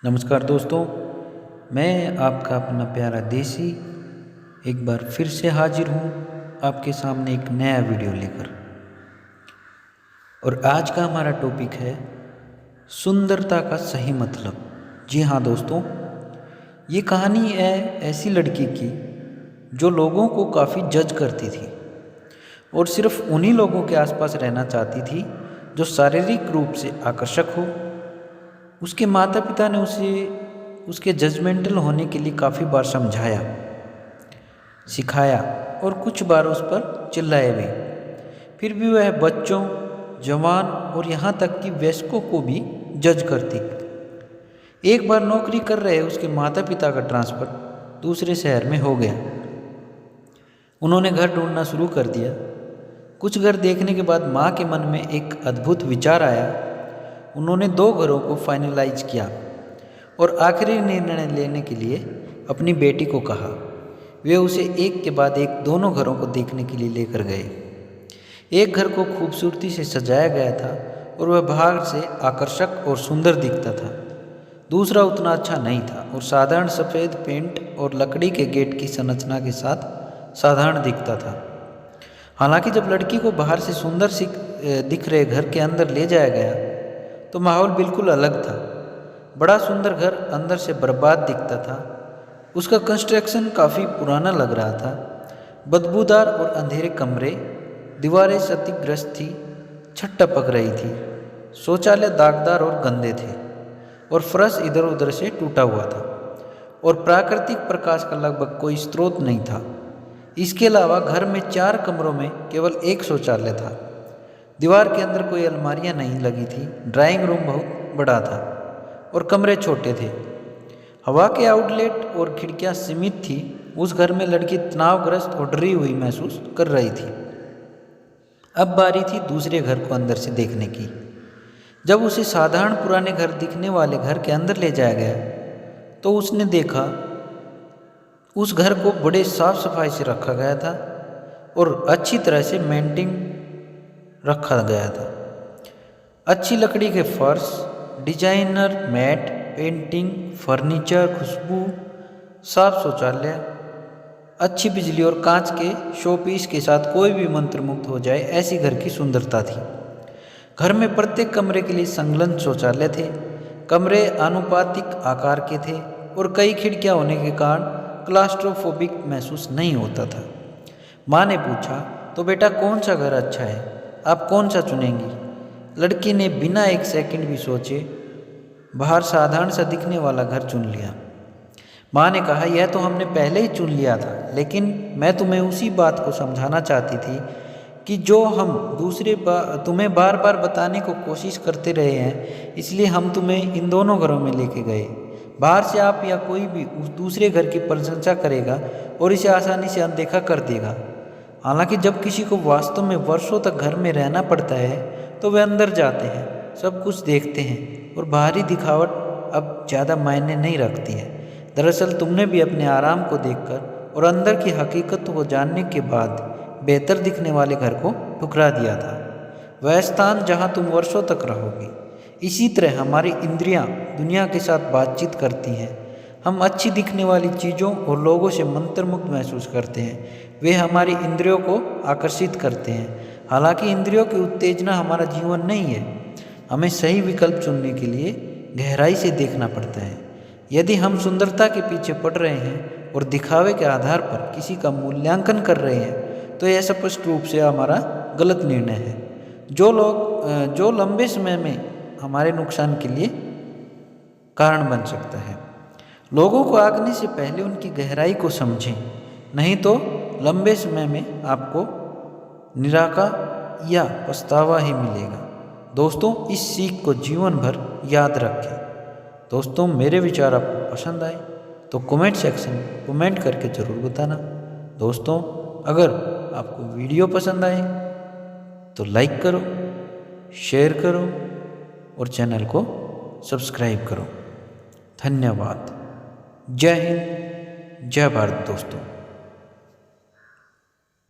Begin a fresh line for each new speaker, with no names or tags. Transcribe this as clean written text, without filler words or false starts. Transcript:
नमस्कार दोस्तों, मैं आपका अपना प्यारा देसी एक बार फिर से हाजिर हूँ आपके सामने एक नया वीडियो लेकर। और आज का हमारा टॉपिक है सुंदरता का सही मतलब। जी हाँ दोस्तों, ये कहानी है ऐसी लड़की की जो लोगों को काफ़ी जज करती थी और सिर्फ उन्हीं लोगों के आसपास रहना चाहती थी जो शारीरिक रूप से आकर्षक हो। उसके माता पिता ने उसे उसके जजमेंटल होने के लिए काफ़ी बार समझाया, सिखाया और कुछ बार उस पर चिल्लाए भी। फिर भी वह बच्चों, जवान और यहाँ तक कि वयस्कों को भी जज करती। एक बार नौकरी कर रहे उसके माता पिता का ट्रांसफ़र दूसरे शहर में हो गया। उन्होंने घर ढूंढना शुरू कर दिया। कुछ घर देखने के बाद माँ के मन में एक अद्भुत विचार आया। उन्होंने 2 घरों को फाइनलाइज किया और आखिरी निर्णय लेने के लिए अपनी बेटी को कहा। वे उसे एक के बाद एक दोनों घरों को देखने के लिए लेकर गए। एक घर को खूबसूरती से सजाया गया था और वह बाहर से आकर्षक और सुंदर दिखता था। दूसरा उतना अच्छा नहीं था और साधारण सफ़ेद पेंट और लकड़ी के गेट की संरचना के साथ साधारण दिखता था। हालांकि जब लड़की को बाहर से सुंदर दिख रहे घर के अंदर ले जाया गया तो माहौल बिल्कुल अलग था। बड़ा सुंदर घर अंदर से बर्बाद दिखता था। उसका कंस्ट्रक्शन काफ़ी पुराना लग रहा था। बदबूदार और अंधेरे कमरे, दीवारें क्षतिग्रस्त थी, छत टपक रही थी, शौचालय दागदार और गंदे थे और फर्श इधर उधर से टूटा हुआ था और प्राकृतिक प्रकाश का लगभग कोई स्रोत नहीं था। इसके अलावा घर में 4 कमरों में केवल एक शौचालय था। दीवार के अंदर कोई अलमारियां नहीं लगी थी। ड्राइंग रूम बहुत बड़ा था और कमरे छोटे थे। हवा के आउटलेट और खिड़कियां सीमित थी। उस घर में लड़की तनावग्रस्त और डरी हुई महसूस कर रही थी। अब बारी थी दूसरे घर को अंदर से देखने की। जब उसे साधारण पुराने घर दिखने वाले घर के अंदर ले जाया गया तो उसने देखा उस घर को बड़े साफ सफाई से रखा गया था और अच्छी तरह से मेंटेन रखा गया था। अच्छी लकड़ी के फर्श, डिजाइनर मैट, पेंटिंग, फर्नीचर, खुशबू, साफ शौचालय, अच्छी बिजली और कांच के शोपीस के साथ कोई भी मंत्रमुग्ध हो जाए ऐसी घर की सुंदरता थी। घर में प्रत्येक कमरे के लिए संलग्न शौचालय थे। कमरे आनुपातिक आकार के थे और कई खिड़कियां होने के कारण क्लास्ट्रोफोबिक महसूस नहीं होता था। माँ ने पूछा, तो बेटा कौन सा घर अच्छा है, आप कौन सा चुनेंगी? लड़की ने बिना एक सेकंड भी सोचे बाहर साधारण सा दिखने वाला घर चुन लिया। माँ ने कहा, यह तो हमने पहले ही चुन लिया था, लेकिन मैं तुम्हें उसी बात को समझाना चाहती थी कि जो हम तुम्हें बार बार बताने को कोशिश करते रहे हैं, इसलिए हम तुम्हें इन दोनों घरों में लेके गए। बाहर से आप या कोई भी उस दूसरे घर की प्रशंसा करेगा और इसे आसानी से अनदेखा कर देगा। हालांकि जब किसी को वास्तव में वर्षों तक घर में रहना पड़ता है तो वे अंदर जाते हैं, सब कुछ देखते हैं और बाहरी दिखावट अब ज़्यादा मायने नहीं रखती है। दरअसल तुमने भी अपने आराम को देखकर और अंदर की हकीकत को जानने के बाद बेहतर दिखने वाले घर को ठुकरा दिया था, वह स्थान जहाँ तुम वर्षों तक रहोगी। इसी तरह हमारी इंद्रियां दुनिया के साथ बातचीत करती हैं। हम अच्छी दिखने वाली चीज़ों और लोगों से मंत्रमुग्ध महसूस करते हैं। वे हमारी इंद्रियों को आकर्षित करते हैं। हालांकि इंद्रियों की उत्तेजना हमारा जीवन नहीं है। हमें सही विकल्प चुनने के लिए गहराई से देखना पड़ता है। यदि हम सुंदरता के पीछे पड़ रहे हैं और दिखावे के आधार पर किसी का मूल्यांकन कर रहे हैं तो यह स्पष्ट रूप से हमारा गलत निर्णय है, जो लंबे समय में हमारे नुकसान के लिए कारण बन सकता है। लोगों को आंकने से पहले उनकी गहराई को समझें, नहीं तो लंबे समय में आपको निराशा या पछतावा ही मिलेगा। दोस्तों, इस सीख को जीवन भर याद रखें। दोस्तों, मेरे विचार आपको पसंद आए तो कमेंट सेक्शन में कमेंट करके ज़रूर बताना। दोस्तों, अगर आपको वीडियो पसंद आए तो लाइक करो, शेयर करो और चैनल को सब्सक्राइब करो। धन्यवाद। जय हिंद, जय भारत दोस्तों।